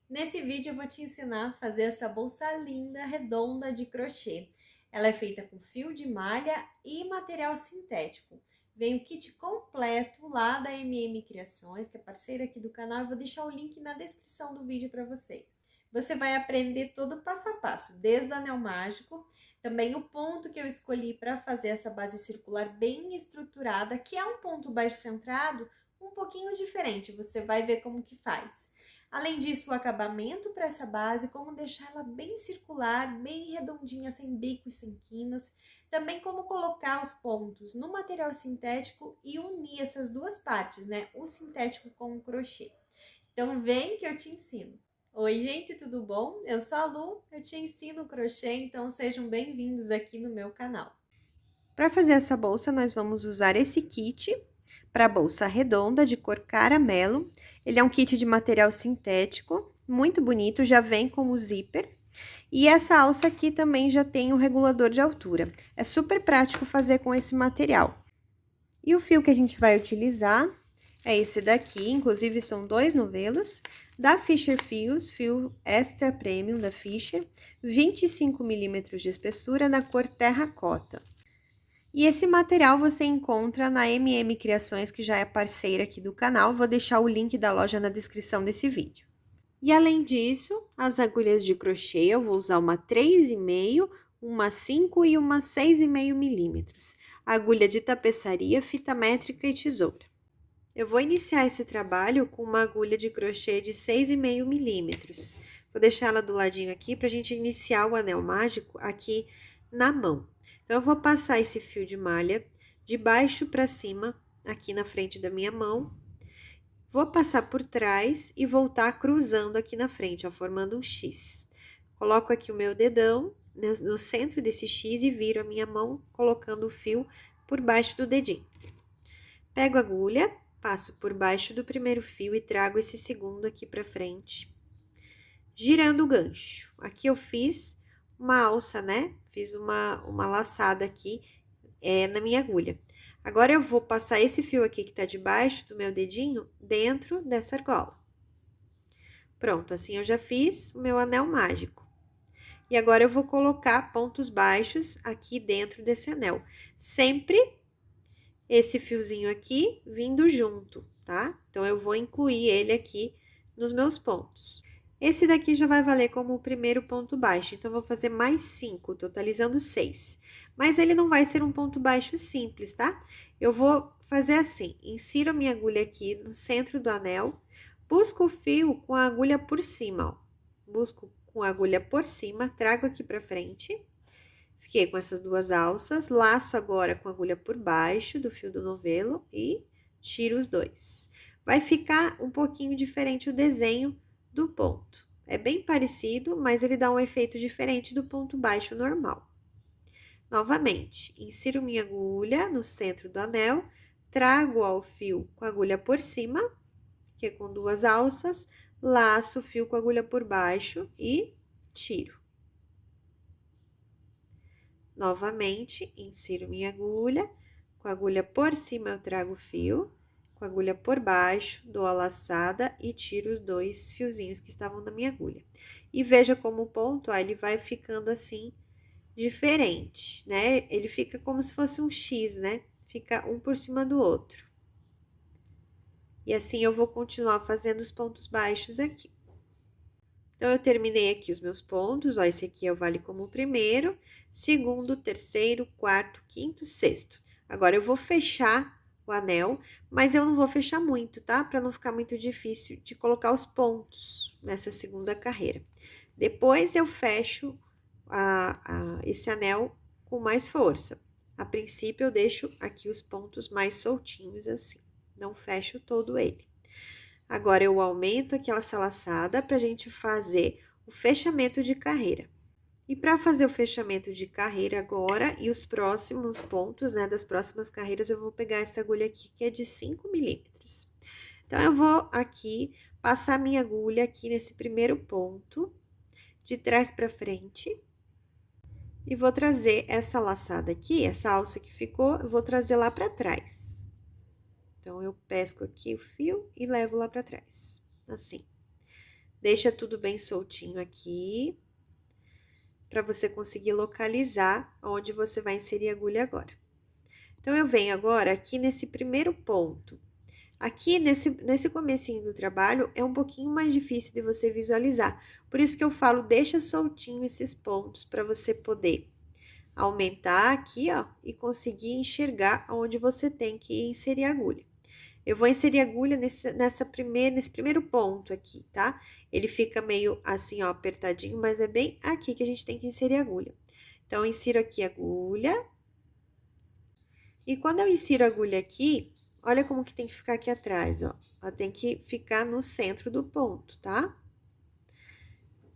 Nesse vídeo eu vou te ensinar a fazer essa bolsa linda, redonda de crochê. Ela é feita com fio de malha e material sintético. Vem o kit completo lá da MM Criações, que é parceira aqui do canal. Eu vou deixar o link na descrição do vídeo para vocês. Você vai aprender todo passo a passo, desde o anel mágico, também o ponto que eu escolhi para fazer essa base circular bem estruturada, que é um ponto baixo centrado, um pouquinho diferente. Você vai ver como que faz. Além disso, o acabamento para essa base, como deixar ela bem circular, bem redondinha, sem bico e sem quinas. Também como colocar os pontos no material sintético e unir essas duas partes, né? O sintético com o crochê. Então vem que eu te ensino. Oi, gente, tudo bom? Eu sou a Lu, eu te ensino crochê, então sejam bem-vindos aqui no meu canal. Para fazer essa bolsa, nós vamos usar esse kit para bolsa redonda de cor caramelo. Ele é um kit de material sintético, muito bonito, já vem com o zíper. E essa alça aqui também já tem o regulador de altura. É super prático fazer com esse material. E o fio que a gente vai utilizar é esse daqui, inclusive são 2 novelos, da Fisher Fios, fio extra premium da Fisher, 25 milímetros de espessura na cor terracota. E esse material você encontra na MM Criações, que já é parceira aqui do canal. Vou deixar o link da loja na descrição desse vídeo. E além disso, as agulhas de crochê, eu vou usar uma 3,5, uma 5 e uma 6,5 milímetros. Agulha de tapeçaria, fita métrica e tesoura. Eu vou iniciar esse trabalho com uma agulha de crochê de 6,5 milímetros. Vou deixar ela do ladinho aqui para a gente iniciar o anel mágico aqui na mão. Então, eu vou passar esse fio de malha de baixo para cima, aqui na frente da minha mão. Vou passar por trás e voltar cruzando aqui na frente, ó, formando um X. Coloco aqui o meu dedão no centro desse X e viro a minha mão, colocando o fio por baixo do dedinho. Pego a agulha, passo por baixo do primeiro fio e trago esse segundo aqui pra frente, girando o gancho. Aqui eu fiz uma alça, né? Fiz uma laçada aqui na minha agulha. Agora, eu vou passar esse fio aqui que tá debaixo do meu dedinho dentro dessa argola. Pronto, assim eu já fiz o meu anel mágico. E agora, eu vou colocar pontos baixos aqui dentro desse anel. Sempre esse fiozinho aqui vindo junto, tá? Então, eu vou incluir ele aqui nos meus pontos. Esse daqui já vai valer como o primeiro ponto baixo, então, eu vou fazer mais 5, totalizando 6. Mas ele não vai ser um ponto baixo simples, tá? Eu vou fazer assim, insiro a minha agulha aqui no centro do anel, busco o fio com a agulha por cima, ó. Busco com a agulha por cima, trago aqui pra frente. Fiquei com essas duas alças, laço agora com a agulha por baixo do fio do novelo e tiro os dois. Vai ficar um pouquinho diferente o desenho do ponto. É bem parecido, mas ele dá um efeito diferente do ponto baixo normal. Novamente, insiro minha agulha no centro do anel, trago ao fio com a agulha por cima, que é com duas alças, laço o fio com a agulha por baixo e tiro. Novamente, insiro minha agulha, com a agulha por cima eu trago o fio, com a agulha por baixo, dou a laçada e tiro os dois fiozinhos que estavam na minha agulha. E veja como o ponto, ó, ele vai ficando assim, diferente, né? Ele fica como se fosse um X, né? Fica um por cima do outro. E assim eu vou continuar fazendo os pontos baixos aqui. Então, eu terminei aqui os meus pontos, ó, esse aqui vale como o primeiro, segundo, terceiro, quarto, quinto, sexto. Agora, eu vou fechar o anel, mas eu não vou fechar muito, tá? Pra não ficar muito difícil de colocar os pontos nessa segunda carreira. Depois, eu fecho esse anel com mais força. A princípio, eu deixo aqui os pontos mais soltinhos assim, não fecho todo ele. Agora, eu aumento aqui essa laçada pra gente fazer o fechamento de carreira. E para fazer o fechamento de carreira agora e os próximos pontos, né, das próximas carreiras, eu vou pegar essa agulha aqui, que é de 5 milímetros. Então, eu vou aqui passar minha agulha aqui nesse primeiro ponto, de trás pra frente. E vou trazer essa laçada aqui, essa alça que ficou, eu vou trazer lá pra trás. Então, eu pesco aqui o fio e levo lá pra trás, assim. Deixa tudo bem soltinho aqui, para você conseguir localizar onde você vai inserir a agulha agora. Então, eu venho agora aqui nesse primeiro ponto. Aqui, nesse comecinho do trabalho, é um pouquinho mais difícil de você visualizar. Por isso que eu falo, deixa soltinho esses pontos para você poder aumentar aqui, ó, e conseguir enxergar onde você tem que inserir a agulha. Eu vou inserir a agulha nesse primeiro ponto aqui, tá? Ele fica meio assim, ó, apertadinho, mas é bem aqui que a gente tem que inserir a agulha. Então, eu insiro aqui a agulha. E quando eu insiro a agulha aqui, olha como que tem que ficar aqui atrás, ó. Ela tem que ficar no centro do ponto, tá?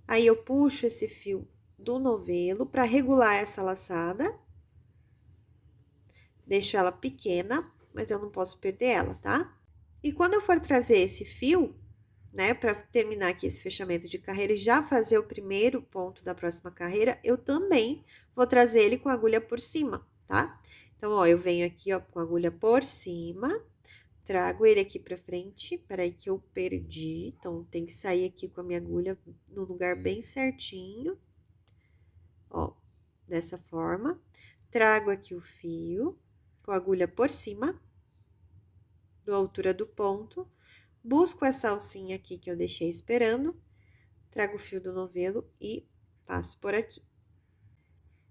Aí, eu puxo esse fio do novelo para regular essa laçada. Deixo ela pequena, mas eu não posso perder ela, tá? E quando eu for trazer esse fio, né, para terminar aqui esse fechamento de carreira e já fazer o primeiro ponto da próxima carreira, eu também vou trazer ele com a agulha por cima, tá? Então, ó, eu venho aqui, ó, com a agulha por cima, trago ele aqui pra frente, peraí que eu perdi, então tem que sair aqui com a minha agulha no lugar bem certinho, ó, dessa forma. Trago aqui o fio com a agulha por cima, da altura do ponto, busco essa alcinha aqui que eu deixei esperando, trago o fio do novelo e passo por aqui.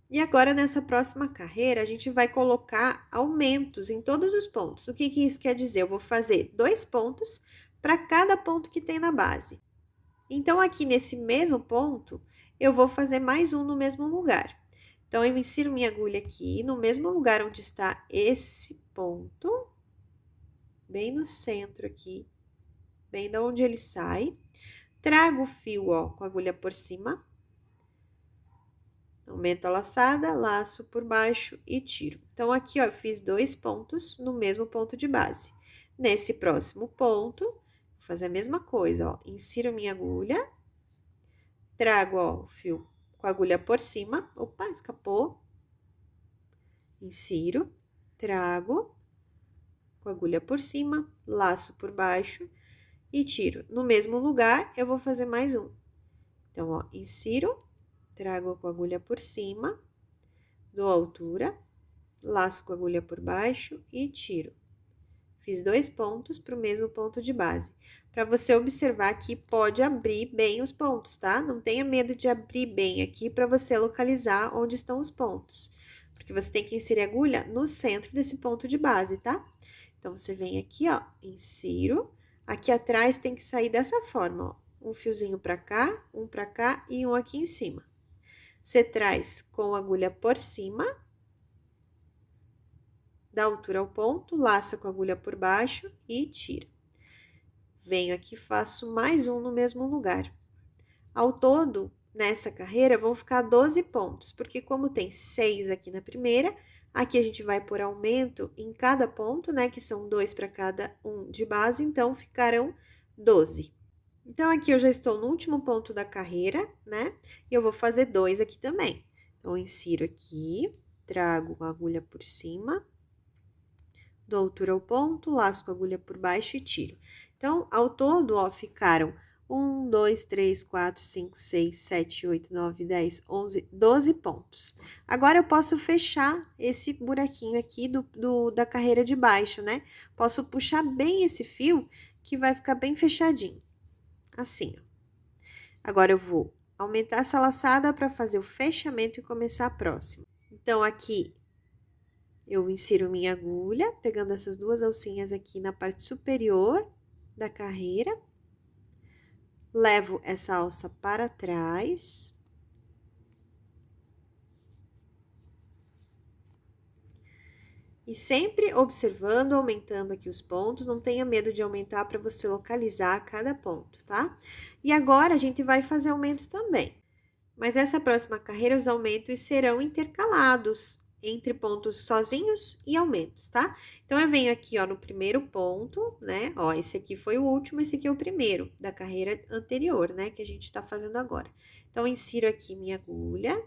E agora, nessa próxima carreira, a gente vai colocar aumentos em todos os pontos. O que isso quer dizer? Eu vou fazer 2 pontos para cada ponto que tem na base. Então, aqui nesse mesmo ponto, eu vou fazer mais um no mesmo lugar. Então, eu insiro minha agulha aqui, no mesmo lugar onde está esse ponto, bem no centro aqui, bem da onde ele sai. Trago o fio, ó, com a agulha por cima. Aumento a laçada, laço por baixo e tiro. Então, aqui, ó, eu fiz 2 pontos no mesmo ponto de base. Nesse próximo ponto, vou fazer a mesma coisa, ó. Insiro minha agulha, trago, ó, o fio com a agulha por cima. Opa, escapou. Insiro, trago com a agulha por cima, laço por baixo e tiro. No mesmo lugar, eu vou fazer mais um. Então, ó, insiro, trago com a agulha por cima, dou altura, laço com a agulha por baixo e tiro. Fiz 2 pontos para o mesmo ponto de base. Para você observar que pode abrir bem os pontos, tá? Não tenha medo de abrir bem aqui para você localizar onde estão os pontos. Porque você tem que inserir a agulha no centro desse ponto de base, tá? Então, você vem aqui, ó, insiro. Aqui atrás tem que sair dessa forma, ó. Um fiozinho para cá e um aqui em cima. Você traz com a agulha por cima, da altura ao ponto, laça com a agulha por baixo e tira. Venho aqui, faço mais um no mesmo lugar. Ao todo, nessa carreira, vão ficar 12 pontos, porque como tem 6 aqui na primeira, aqui a gente vai por aumento em cada ponto, né, que são 2 para cada um de base, então ficarão 12. Então, aqui eu já estou no último ponto da carreira, né? E eu vou fazer 2 aqui também. Então, eu insiro aqui, trago a agulha por cima, dou altura ao ponto, laço com a agulha por baixo e tiro. Então, ao todo, ó, ficaram 1, 2, 3, 4, 5, 6, 7, 8, 9, 10, 11, 12 pontos. Agora, eu posso fechar esse buraquinho aqui da carreira de baixo, né? Posso puxar bem esse fio, que vai ficar bem fechadinho. Assim, ó. Agora, eu vou aumentar essa laçada para fazer o fechamento e começar a próxima. Então, aqui, eu insiro minha agulha, pegando essas 2 alcinhas aqui na parte superior da carreira. Levo essa alça para trás. E sempre observando, aumentando aqui os pontos, não tenha medo de aumentar para você localizar cada ponto, tá? E agora, a gente vai fazer aumentos também. Mas essa próxima carreira, os aumentos serão intercalados entre pontos sozinhos e aumentos, tá? Então, eu venho aqui, ó, no primeiro ponto, né? Ó, esse aqui foi o último, esse aqui é o primeiro da carreira anterior, né? Que a gente tá fazendo agora. Então, insiro aqui minha agulha.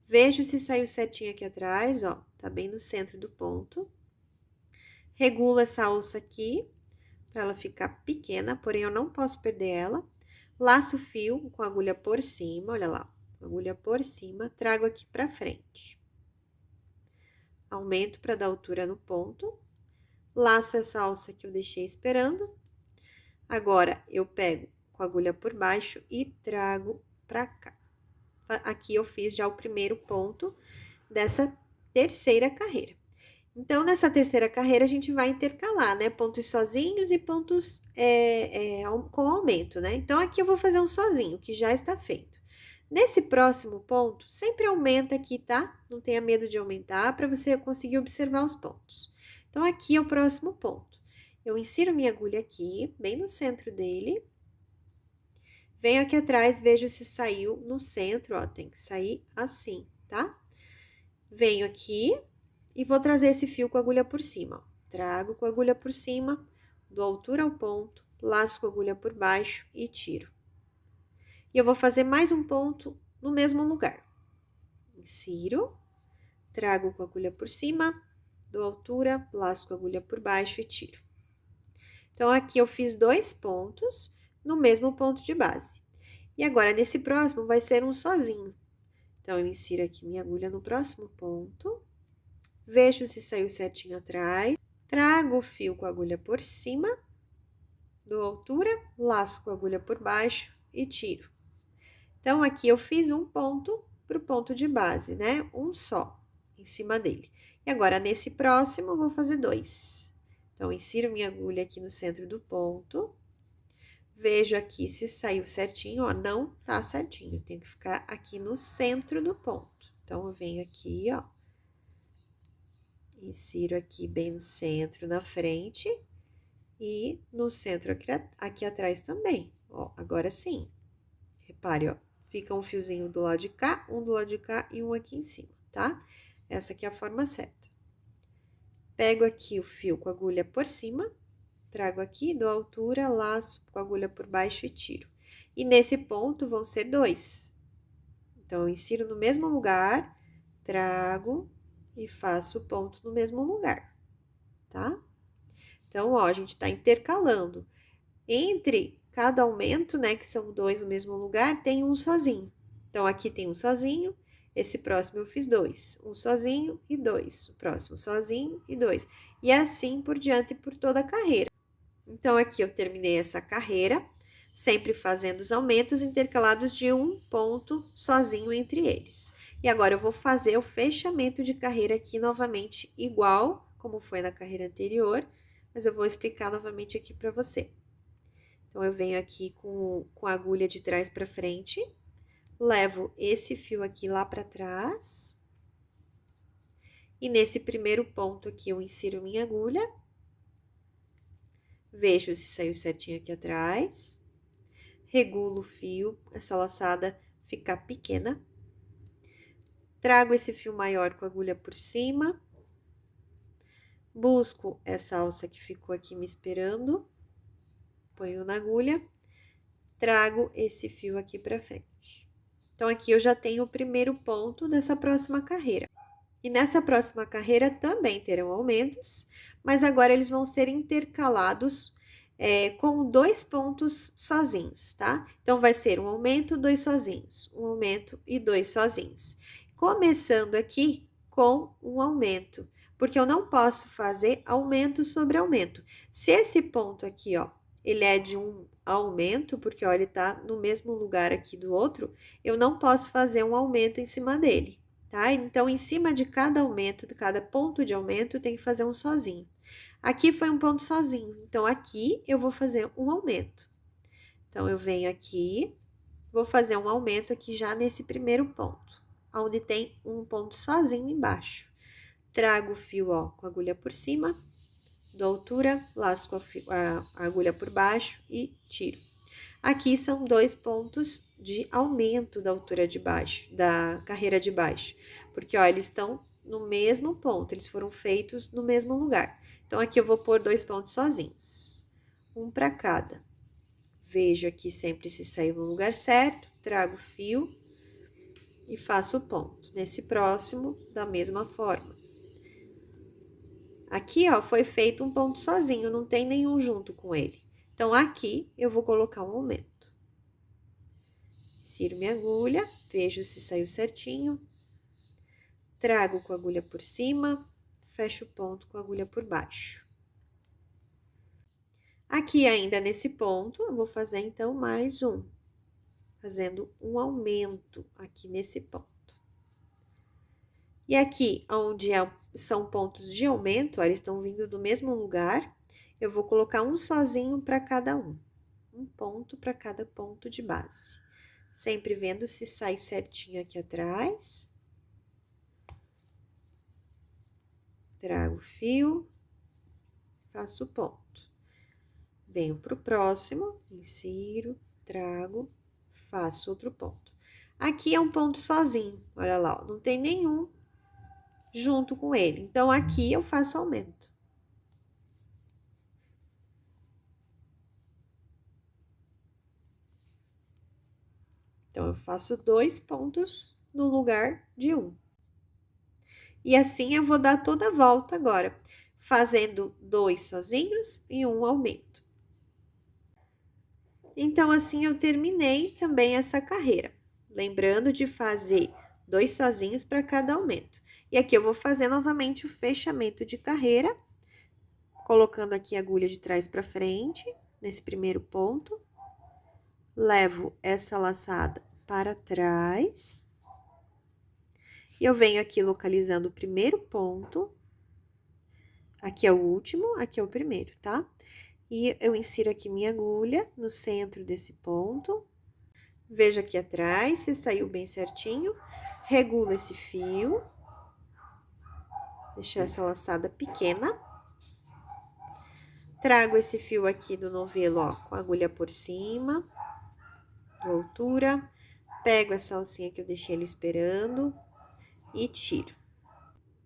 Vejo se saiu certinho aqui atrás, ó, tá bem no centro do ponto. Regulo essa alça aqui, pra ela ficar pequena, porém eu não posso perder ela. laço o fio com a agulha por cima, olha lá, agulha por cima, trago aqui pra frente. Aumento para dar altura no ponto, laço essa alça que eu deixei esperando. Agora, eu pego com a agulha por baixo e trago pra cá. Aqui eu fiz já o primeiro ponto dessa terceira carreira. Então, nessa terceira carreira, a gente vai intercalar, né? Pontos sozinhos e pontos com aumento, né? Então, aqui eu vou fazer um sozinho, que já está feito. Nesse próximo ponto, sempre aumenta aqui, tá? Não tenha medo de aumentar, para você conseguir observar os pontos. Então, aqui é o próximo ponto. Eu insiro minha agulha aqui, bem no centro dele. Venho aqui atrás, vejo se saiu no centro, ó, tem que sair assim, tá? Venho aqui e vou trazer esse fio com a agulha por cima, ó. Trago com a agulha por cima, dou altura ao ponto, laço com a agulha por baixo e tiro. E eu vou fazer mais um ponto no mesmo lugar. Insiro, trago com a agulha por cima, dou altura, laço com a agulha por baixo e tiro. Então, aqui eu fiz 2 pontos no mesmo ponto de base. E agora, nesse próximo, vai ser um sozinho. Então, eu insiro aqui minha agulha no próximo ponto, vejo se saiu certinho atrás, trago o fio com a agulha por cima, dou altura, laço com a agulha por baixo e tiro. Então, aqui eu fiz um ponto pro ponto de base, né? Um só, em cima dele. E agora, nesse próximo, eu vou fazer 2. Então, insiro minha agulha aqui no centro do ponto, vejo aqui se saiu certinho, ó, não tá certinho, tem que ficar aqui no centro do ponto. Então, eu venho aqui, ó, insiro aqui bem no centro, na frente, e no centro aqui atrás também, ó, agora sim. Repare, ó, fica um fiozinho do lado de cá, um do lado de cá e um aqui em cima, tá? Essa aqui é a forma certa. Pego aqui o fio com a agulha por cima, trago aqui, dou altura, laço com a agulha por baixo e tiro. E nesse ponto vão ser 2. Então, eu insiro no mesmo lugar, trago e faço o ponto no mesmo lugar, tá? Então, ó, a gente tá intercalando. Entre cada aumento, né, que são 2 no mesmo lugar, tem um sozinho. Então, aqui tem um sozinho, esse próximo eu fiz 2. Um sozinho e 2. O próximo sozinho e 2. E assim por diante por toda a carreira. Então, aqui eu terminei essa carreira, sempre fazendo os aumentos intercalados de um ponto sozinho entre eles. E agora, eu vou fazer o fechamento de carreira aqui novamente, igual como foi na carreira anterior, mas eu vou explicar novamente aqui para você. Então, eu venho aqui com a agulha de trás para frente, levo esse fio aqui lá para trás, e nesse primeiro ponto aqui, eu insiro minha agulha, vejo se saiu certinho aqui atrás, regulo o fio, essa laçada ficar pequena, trago esse fio maior com a agulha por cima, busco essa alça que ficou aqui me esperando, ponho na agulha, trago esse fio aqui pra frente. Então, aqui eu já tenho o primeiro ponto dessa próxima carreira. E nessa próxima carreira também terão aumentos, mas agora eles vão ser intercalados com 2 pontos sozinhos, tá? Então, vai ser um aumento, 2 sozinhos, um aumento e 2 sozinhos. Começando aqui com um aumento, porque eu não posso fazer aumento sobre aumento. Se esse ponto aqui, ó, ele é de um aumento, porque, ó, ele tá no mesmo lugar aqui do outro, eu não posso fazer um aumento em cima dele, tá? Então, em cima de cada aumento, de cada ponto de aumento, tem que fazer um sozinho. Aqui foi um ponto sozinho, então, aqui eu vou fazer um aumento. Então, eu venho aqui, vou fazer um aumento aqui já nesse primeiro ponto, onde tem um ponto sozinho embaixo. Trago o fio, ó, com a agulha por cima, dou altura, laço com a agulha por baixo e tiro. Aqui são 2 pontos de aumento da altura de baixo, da carreira de baixo, porque, ó, eles estão no mesmo ponto, eles foram feitos no mesmo lugar. Então, aqui eu vou pôr 2 pontos sozinhos, um para cada. Vejo aqui sempre se saiu no lugar certo, trago o fio e faço o ponto. Nesse próximo, da mesma forma. Aqui, ó, foi feito um ponto sozinho, não tem nenhum junto com ele. Então, aqui, eu vou colocar um aumento. Insiro minha agulha, vejo se saiu certinho, trago com a agulha por cima, fecho o ponto com a agulha por baixo. Aqui ainda nesse ponto, eu vou fazer então mais um, fazendo um aumento aqui nesse ponto. E aqui, onde são pontos de aumento, ó, eles estão vindo do mesmo lugar, eu vou colocar um sozinho para cada um. Um ponto para cada ponto de base. Sempre vendo se sai certinho aqui atrás. Trago o fio, faço o ponto. Venho pro próximo, insiro, trago, faço outro ponto. Aqui é um ponto sozinho, olha lá, ó, não tem nenhum junto com ele. Então, aqui eu faço aumento. Então, eu faço 2 pontos no lugar de um. E assim eu vou dar toda a volta agora, fazendo 2 sozinhos e um aumento. Então, assim eu terminei também essa carreira. Lembrando de fazer 2 sozinhos para cada aumento. E aqui eu vou fazer novamente o fechamento de carreira, colocando aqui a agulha de trás para frente, nesse primeiro ponto. Levo essa laçada para trás. E eu venho aqui localizando o primeiro ponto. Aqui é o último, aqui é o primeiro, tá? E eu insiro aqui minha agulha no centro desse ponto. Veja aqui atrás se saiu bem certinho. Regulo esse fio. Deixar essa laçada pequena. Trago esse fio aqui do novelo, ó, com a agulha por cima. Voltura. Pego essa alcinha que eu deixei ali esperando e tiro.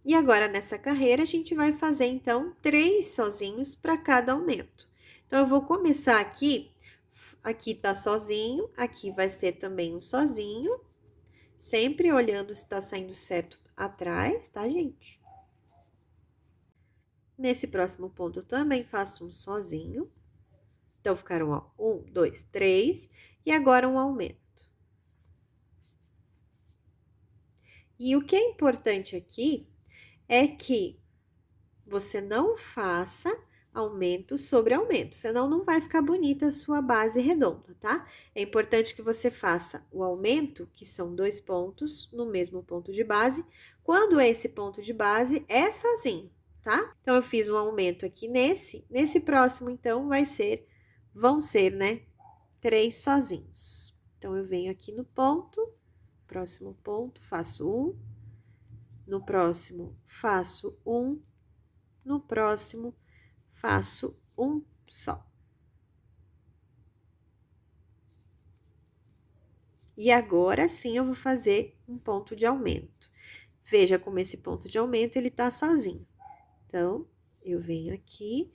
E agora, nessa carreira, a gente vai fazer, então, 3 sozinhos para cada aumento. Então, eu vou começar aqui tá sozinho, aqui vai ser também um sozinho, sempre olhando se tá saindo certo atrás, tá, gente? Nesse próximo ponto, eu também faço um sozinho. Então, ficaram, ó, 1, 2, 3, e agora um aumento. E o que é importante aqui é que você não faça aumento sobre aumento, senão não vai ficar bonita a sua base redonda, tá? É importante que você faça o aumento, que são 2 pontos, no mesmo ponto de base, quando esse ponto de base é sozinho, tá? Então, eu fiz um aumento aqui nesse próximo, então, vão ser, né, 3 sozinhos. Então, eu venho aqui no ponto, próximo ponto, faço um, no próximo, faço um, no próximo, faço um só. E agora sim eu vou fazer um ponto de aumento. Veja como esse ponto de aumento, ele tá sozinho. Então, eu venho aqui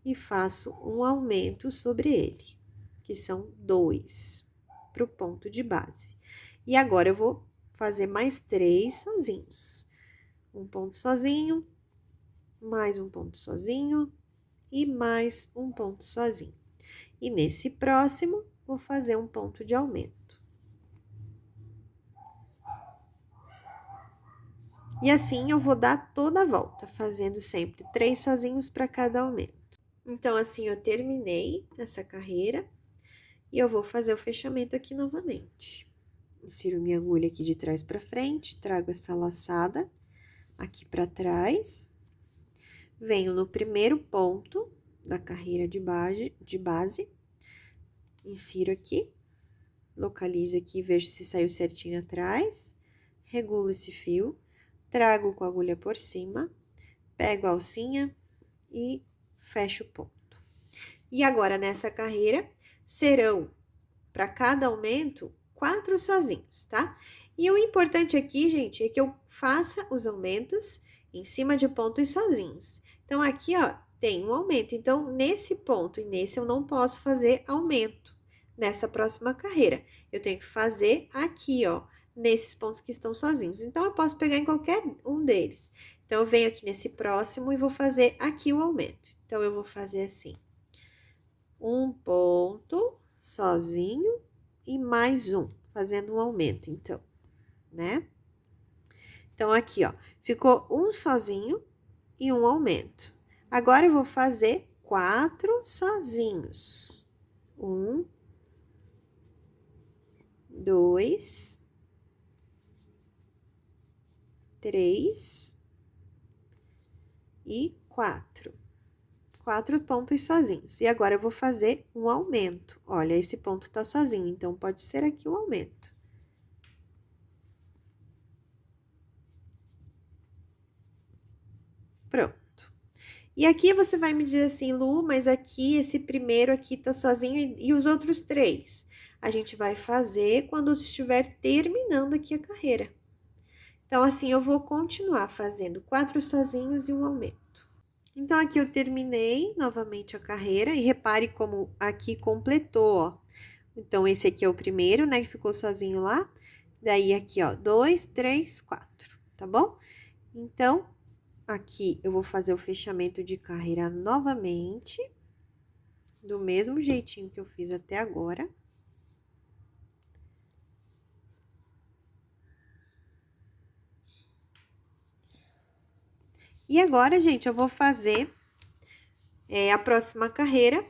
e faço um aumento sobre ele, que são 2 pro ponto de base. E agora, eu vou fazer mais 3 sozinhos. Um ponto sozinho, mais um ponto sozinho e mais um ponto sozinho. E nesse próximo, vou fazer um ponto de aumento. E assim, eu vou dar toda a volta, fazendo sempre 3 sozinhos para cada aumento. Então, assim, eu terminei essa carreira e eu vou fazer o fechamento aqui novamente. Insiro minha agulha aqui de trás para frente, trago essa laçada aqui para trás. Venho no primeiro ponto da carreira de base, insiro aqui, localizo aqui, vejo se saiu certinho atrás, regulo esse fio, trago com a agulha por cima, pego a alcinha e fecho o ponto. E agora, nessa carreira, serão, para cada aumento, 4 sozinhos, tá? E o importante aqui, gente, é que eu faça os aumentos em cima de pontos sozinhos. Então, aqui, ó, tem um aumento. Então, nesse ponto e nesse, eu não posso fazer aumento nessa próxima carreira. Eu tenho que fazer aqui, ó, nesses pontos que estão sozinhos. Então, eu posso pegar em qualquer um deles. Então, eu venho aqui nesse próximo e vou fazer aqui o aumento. Então, eu vou fazer assim, um ponto sozinho e mais um, fazendo um aumento, então, né? Então, aqui, ó, ficou um sozinho e um aumento. Agora, eu vou fazer 4 sozinhos. 1, 2, 3 e 4. 4 pontos sozinhos. E agora, eu vou fazer um aumento. Olha, esse ponto tá sozinho, então, pode ser aqui um aumento. Pronto. E aqui você vai me dizer assim, Lu, mas aqui, esse primeiro aqui tá sozinho e os outros 3? A gente vai fazer quando estiver terminando aqui a carreira. Então, assim, eu vou continuar fazendo 4 sozinhos e um aumento. Então, aqui eu terminei novamente a carreira e repare como aqui completou, ó. Então, esse aqui é o primeiro, né, que ficou sozinho lá. Daí, aqui, ó, 2, 3, 4, tá bom? Então, aqui eu vou fazer o fechamento de carreira novamente, do mesmo jeitinho que eu fiz até agora. E agora, gente, eu vou fazer a próxima carreira,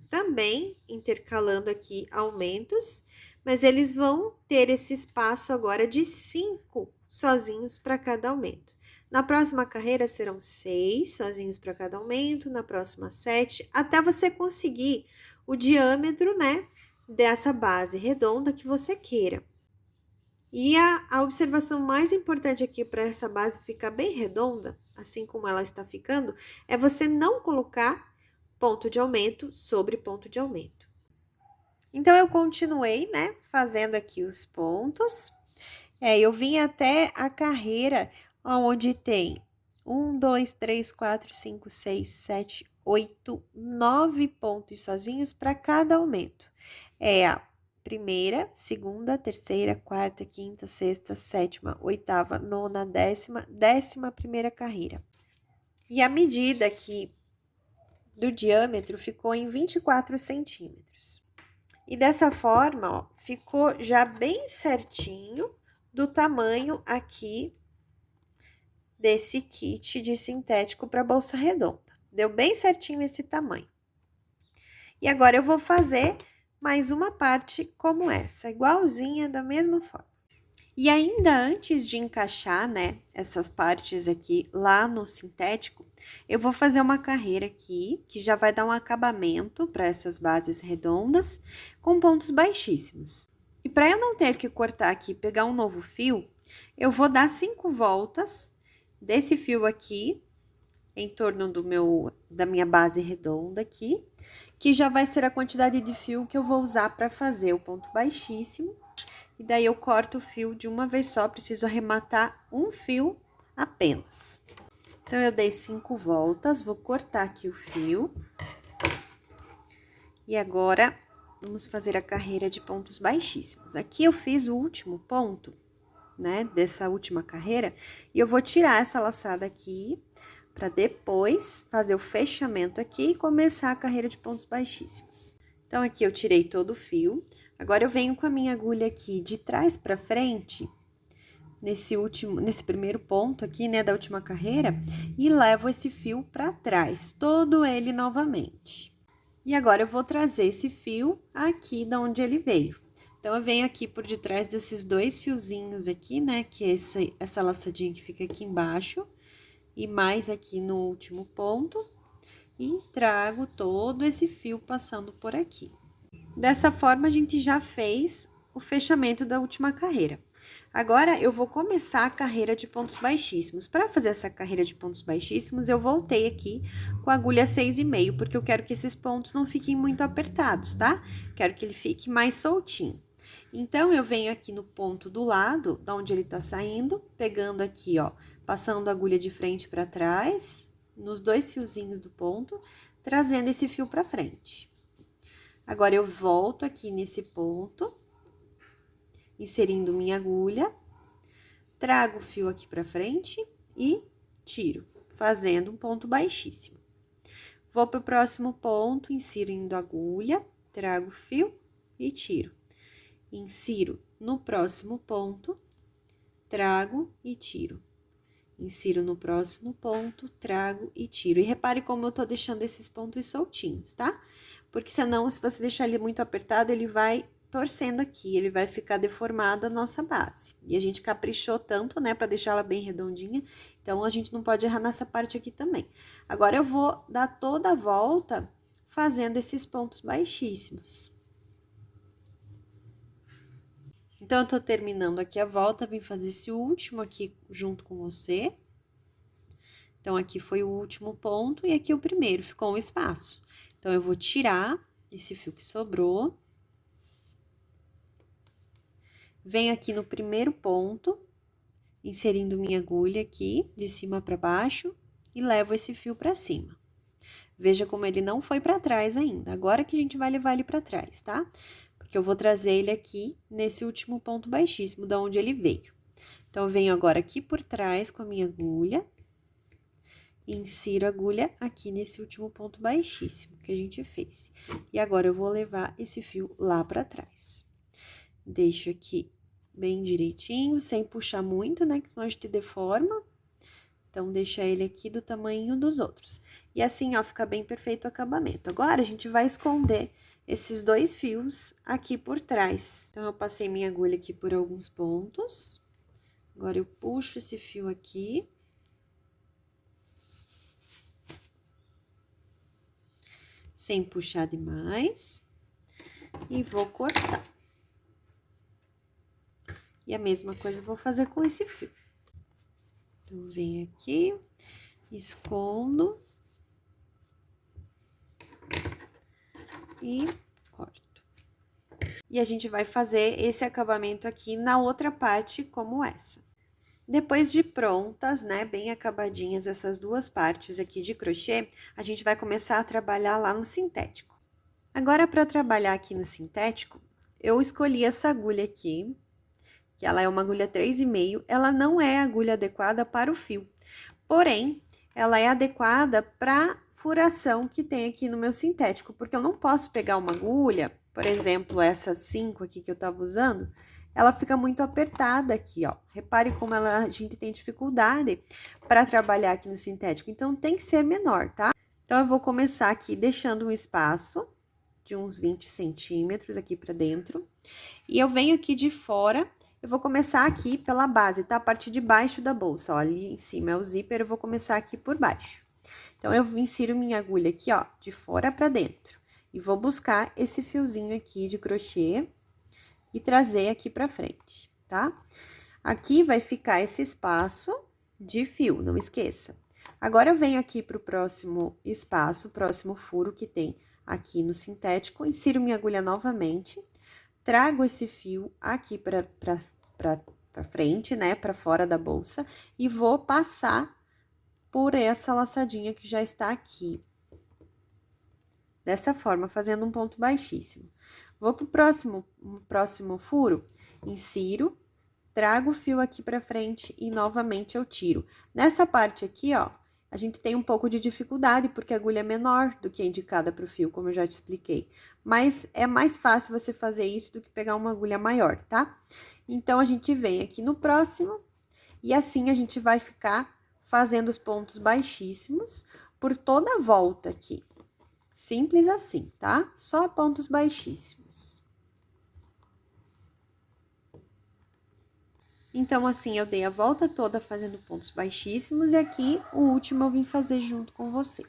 também intercalando aqui aumentos, mas eles vão ter esse espaço agora de 5 sozinhos para cada aumento. Na próxima carreira serão 6 sozinhos para cada aumento, na próxima 7, até você conseguir o diâmetro, né, dessa base redonda que você queira. E a observação mais importante aqui para essa base ficar bem redonda, assim como ela está ficando, é você não colocar ponto de aumento sobre ponto de aumento. Então, eu continuei, né, fazendo aqui os pontos. Eu vim até a carreira onde tem 1, 2, 3, 4, 5, 6, 7, 8, 9 pontos sozinhos para cada aumento. É a primeira, segunda, terceira, quarta, quinta, sexta, sétima, oitava, nona, décima, 11ª carreira. E a medida aqui do diâmetro ficou em 24 centímetros. E dessa forma, ó, ficou já bem certinho do tamanho aqui desse kit de sintético para bolsa redonda. Deu bem certinho esse tamanho. E agora eu vou fazer mais uma parte como essa, igualzinha, da mesma forma. E ainda antes de encaixar, né, essas partes aqui lá no sintético, eu vou fazer uma carreira aqui, que já vai dar um acabamento para essas bases redondas, com pontos baixíssimos. E para eu não ter que cortar aqui e pegar um novo fio, eu vou dar 5 voltas desse fio aqui, em torno da minha base redonda aqui, que já vai ser a quantidade de fio que eu vou usar para fazer o ponto baixíssimo. E daí eu corto o fio de uma vez só, preciso arrematar um fio apenas. Então, eu dei 5 voltas, vou cortar aqui o fio. E agora, vamos fazer a carreira de pontos baixíssimos. Aqui eu fiz o último ponto, né, dessa última carreira, e eu vou tirar essa laçada aqui, para depois fazer o fechamento aqui e começar a carreira de pontos baixíssimos. Então, aqui eu tirei todo o fio. Agora, eu venho com a minha agulha aqui de trás para frente, nesse primeiro ponto aqui, né, da última carreira, e levo esse fio para trás, todo ele novamente. E agora, eu vou trazer esse fio aqui da onde ele veio. Então, eu venho aqui por detrás desses 2 fiozinhos aqui, né, que é essa laçadinha que fica aqui embaixo, e mais aqui no último ponto, e trago todo esse fio passando por aqui. Dessa forma, a gente já fez o fechamento da última carreira. Agora, eu vou começar a carreira de pontos baixíssimos. Para fazer essa carreira de pontos baixíssimos, eu voltei aqui com a agulha 6,5, porque eu quero que esses pontos não fiquem muito apertados, tá? Quero que ele fique mais soltinho. Então, eu venho aqui no ponto do lado, da onde ele tá saindo, pegando aqui, ó, passando a agulha de frente para trás, nos 2 fiozinhos do ponto, trazendo esse fio para frente. Agora, eu volto aqui nesse ponto, inserindo minha agulha, trago o fio aqui pra frente e tiro, fazendo um ponto baixíssimo. Vou pro próximo ponto, inserindo a agulha, trago o fio e tiro. insiro no próximo ponto, trago e tiro. Insiro no próximo ponto, trago e tiro. E repare como eu tô deixando esses pontos soltinhos, tá? Porque senão, se você deixar ele muito apertado, ele vai torcendo aqui, ele vai ficar deformada a nossa base. E a gente caprichou tanto, né, pra deixar ela bem redondinha, então a gente não pode errar nessa parte aqui também. Agora, eu vou dar toda a volta fazendo esses pontos baixíssimos. Então, eu tô terminando aqui a volta, vim fazer esse último aqui junto com você. Então, aqui foi o último ponto e aqui o primeiro, ficou um espaço. Então, eu vou tirar esse fio que sobrou. Venho aqui no primeiro ponto, inserindo minha agulha aqui, de cima para baixo, e levo esse fio para cima. Veja como ele não foi para trás ainda, agora que a gente vai levar ele para trás, tá? Porque eu vou trazer ele aqui nesse último ponto baixíssimo, da onde ele veio. Então, eu venho agora aqui por trás com a minha agulha, insiro a agulha aqui nesse último ponto baixíssimo que a gente fez. E agora, eu vou levar esse fio lá para trás. Deixo aqui bem direitinho, sem puxar muito, né, que senão a gente deforma. Então, deixa ele aqui do tamanho dos outros. E assim, ó, fica bem perfeito o acabamento. Agora, a gente vai esconder esses dois fios aqui por trás. Então, eu passei minha agulha aqui por alguns pontos. Agora, eu puxo esse fio aqui. Sem puxar demais. E vou cortar. E a mesma coisa eu vou fazer com esse fio. Então, venho aqui, escondo. E corto. E a gente vai fazer esse acabamento aqui na outra parte, como essa. Depois de prontas, né, bem acabadinhas essas duas partes aqui de crochê, a gente vai começar a trabalhar lá no sintético. Agora, para trabalhar aqui no sintético, eu escolhi essa agulha aqui, que ela é uma agulha 3,5, ela não é a agulha adequada para o fio, porém, ela é adequada para furação que tem aqui no meu sintético, porque eu não posso pegar uma agulha, por exemplo, essa 5 aqui que eu tava usando, ela fica muito apertada aqui, ó. Repare como a gente tem dificuldade para trabalhar aqui no sintético, então tem que ser menor, tá? Então, eu vou começar aqui deixando um espaço de uns 20 centímetros aqui para dentro, e eu venho aqui de fora. Eu vou começar aqui pela base, tá? A parte de baixo da bolsa, ó, ali em cima é o zíper, eu vou começar aqui por baixo. Então, eu insiro minha agulha aqui, ó, de fora pra dentro. E vou buscar esse fiozinho aqui de crochê e trazer aqui pra frente, tá? Aqui vai ficar esse espaço de fio, não esqueça. Agora, eu venho aqui pro próximo espaço, próximo furo que tem aqui no sintético, insiro minha agulha novamente, trago esse fio aqui pra frente, né, pra fora da bolsa, e vou passar por essa laçadinha que já está aqui. Dessa forma, fazendo um ponto baixíssimo. Vou pro próximo furo, insiro, trago o fio aqui pra frente e novamente eu tiro. Nessa parte aqui, ó, a gente tem um pouco de dificuldade, porque a agulha é menor do que a indicada pro fio, como eu já te expliquei. Mas é mais fácil você fazer isso do que pegar uma agulha maior, tá? Então, a gente vem aqui no próximo, e assim a gente vai ficar fazendo os pontos baixíssimos por toda a volta aqui. Simples assim, tá? Só pontos baixíssimos. Então, assim, eu dei a volta toda fazendo pontos baixíssimos e aqui o último eu vim fazer junto com você.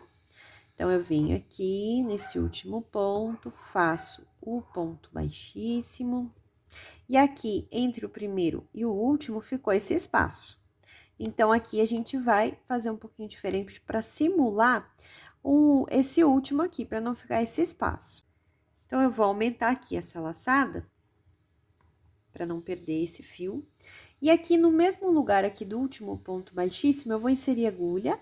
Então, eu venho aqui nesse último ponto, faço o ponto baixíssimo. E aqui, entre o primeiro e o último, ficou esse espaço. Então, aqui a gente vai fazer um pouquinho diferente para simular esse último aqui, para não ficar esse espaço. Então, eu vou aumentar aqui essa laçada, para não perder esse fio. E aqui no mesmo lugar aqui do último ponto baixíssimo, eu vou inserir agulha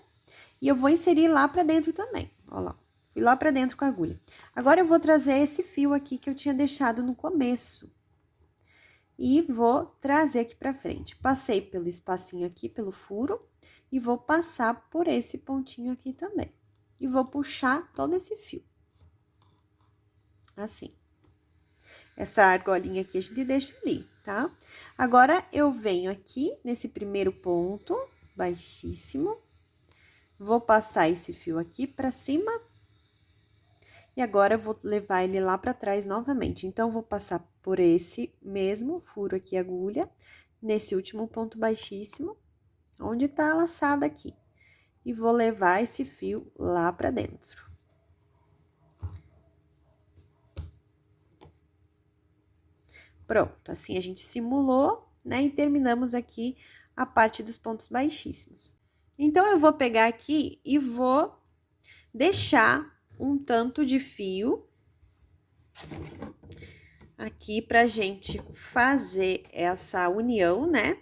e eu vou inserir lá para dentro também. Ó lá, fui lá para dentro com a agulha. Agora, eu vou trazer esse fio aqui que eu tinha deixado no começo. E vou trazer aqui pra frente. Passei pelo espacinho aqui, pelo furo, e vou passar por esse pontinho aqui também. E vou puxar todo esse fio. Assim. Essa argolinha aqui a gente deixa ali, tá? Agora, eu venho aqui nesse primeiro ponto, baixíssimo. Vou passar esse fio aqui pra cima. E agora, eu vou levar ele lá pra trás novamente. Então, vou passar por esse mesmo furo aqui, agulha, nesse último ponto baixíssimo, onde tá a laçada aqui. E vou levar esse fio lá pra dentro. Pronto, assim a gente simulou, né? E terminamos aqui a parte dos pontos baixíssimos. Então, eu vou pegar aqui e vou deixar um tanto de fio aqui pra gente fazer essa união, né?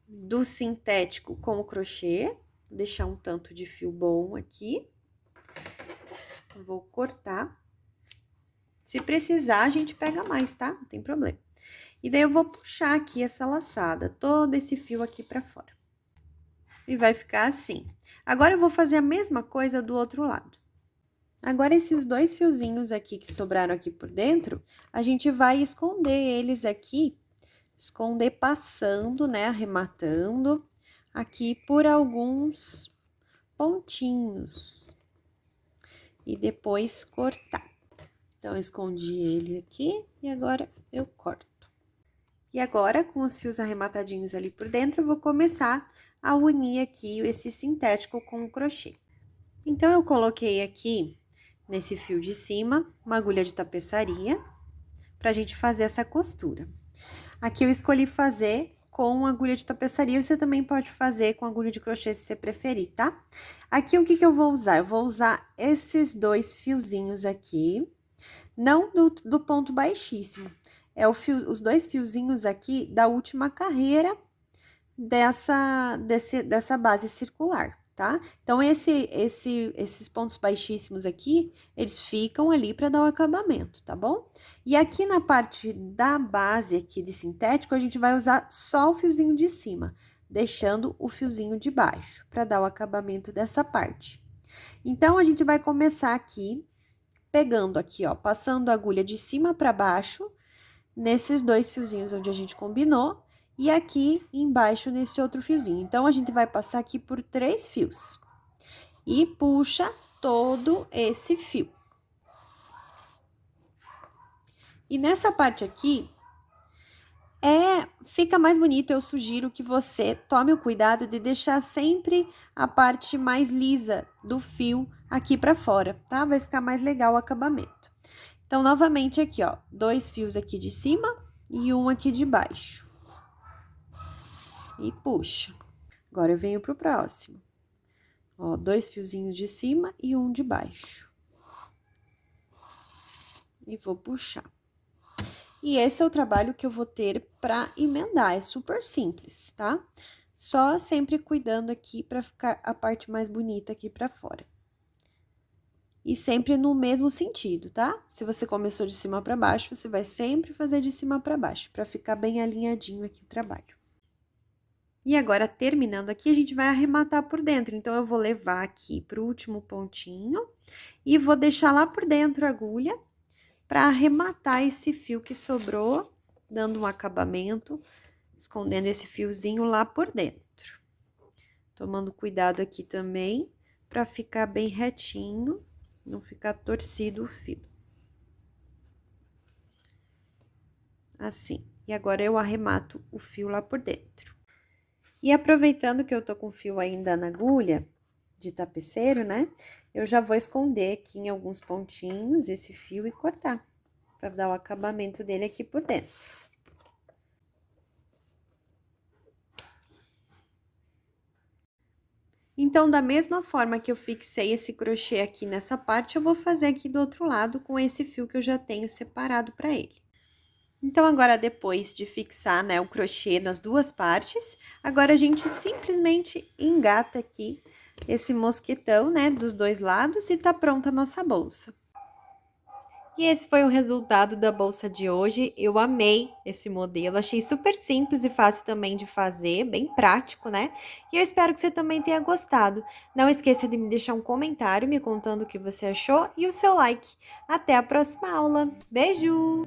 Do sintético com o crochê. Vou deixar um tanto de fio bom aqui. Vou cortar. Se precisar, a gente pega mais, tá? Não tem problema. E daí, eu vou puxar aqui essa laçada, todo esse fio aqui pra fora. E vai ficar assim. Agora, eu vou fazer a mesma coisa do outro lado. Agora, esses dois fiozinhos aqui que sobraram aqui por dentro, a gente vai esconder eles aqui, esconder passando, né, arrematando aqui por alguns pontinhos. E depois cortar. Então, eu escondi ele aqui e agora eu corto. E agora, com os fios arrematadinhos ali por dentro, eu vou começar a unir aqui esse sintético com o crochê. Então, eu coloquei aqui, nesse fio de cima, uma agulha de tapeçaria, pra gente fazer essa costura. Aqui eu escolhi fazer com agulha de tapeçaria, você também pode fazer com agulha de crochê se você preferir, tá? Aqui, o que que eu vou usar? Eu vou usar esses dois fiozinhos aqui, não do ponto baixíssimo. É os dois fiozinhos aqui da última carreira dessa base circular, tá? Então, esses pontos baixíssimos aqui, eles ficam ali para dar o acabamento, tá bom? E aqui na parte da base aqui de sintético, a gente vai usar só o fiozinho de cima, deixando o fiozinho de baixo, para dar o acabamento dessa parte. Então, a gente vai começar aqui, pegando aqui, ó, passando a agulha de cima para baixo, nesses dois fiozinhos onde a gente combinou, e aqui embaixo nesse outro fiozinho. Então, a gente vai passar aqui por 3 fios. E puxa todo esse fio. E nessa parte aqui, fica mais bonito, eu sugiro que você tome o cuidado de deixar sempre a parte mais lisa do fio aqui pra fora, tá? Vai ficar mais legal o acabamento. Então, novamente aqui, ó, 2 fios aqui de cima e um aqui de baixo. E puxa. Agora, eu venho pro próximo. Ó, 2 fiozinhos de cima e um de baixo. E vou puxar. E esse é o trabalho que eu vou ter pra emendar, é super simples, tá? Só sempre cuidando aqui pra ficar a parte mais bonita aqui pra fora. E sempre no mesmo sentido, tá? Se você começou de cima pra baixo, você vai sempre fazer de cima pra baixo, pra ficar bem alinhadinho aqui o trabalho. E agora, terminando aqui, a gente vai arrematar por dentro. Então, eu vou levar aqui pro último pontinho e vou deixar lá por dentro a agulha pra arrematar esse fio que sobrou, dando um acabamento, escondendo esse fiozinho lá por dentro. Tomando cuidado aqui também, pra ficar bem retinho. Não ficar torcido o fio. Assim. E agora, eu arremato o fio lá por dentro. E aproveitando que eu tô com o fio ainda na agulha de tapeceiro, né? Eu já vou esconder aqui em alguns pontinhos esse fio e cortar. Pra dar o acabamento dele aqui por dentro. Então, da mesma forma que eu fixei esse crochê aqui nessa parte, eu vou fazer aqui do outro lado com esse fio que eu já tenho separado para ele. Então, agora, depois de fixar, né, o crochê nas duas partes, agora a gente simplesmente engata aqui esse mosquetão, né, dos dois lados e tá pronta a nossa bolsa. E esse foi o resultado da bolsa de hoje. Eu amei esse modelo, achei super simples e fácil também de fazer, bem prático, né? E eu espero que você também tenha gostado. Não esqueça de me deixar um comentário me contando o que você achou e o seu like. Até a próxima aula. Beijo!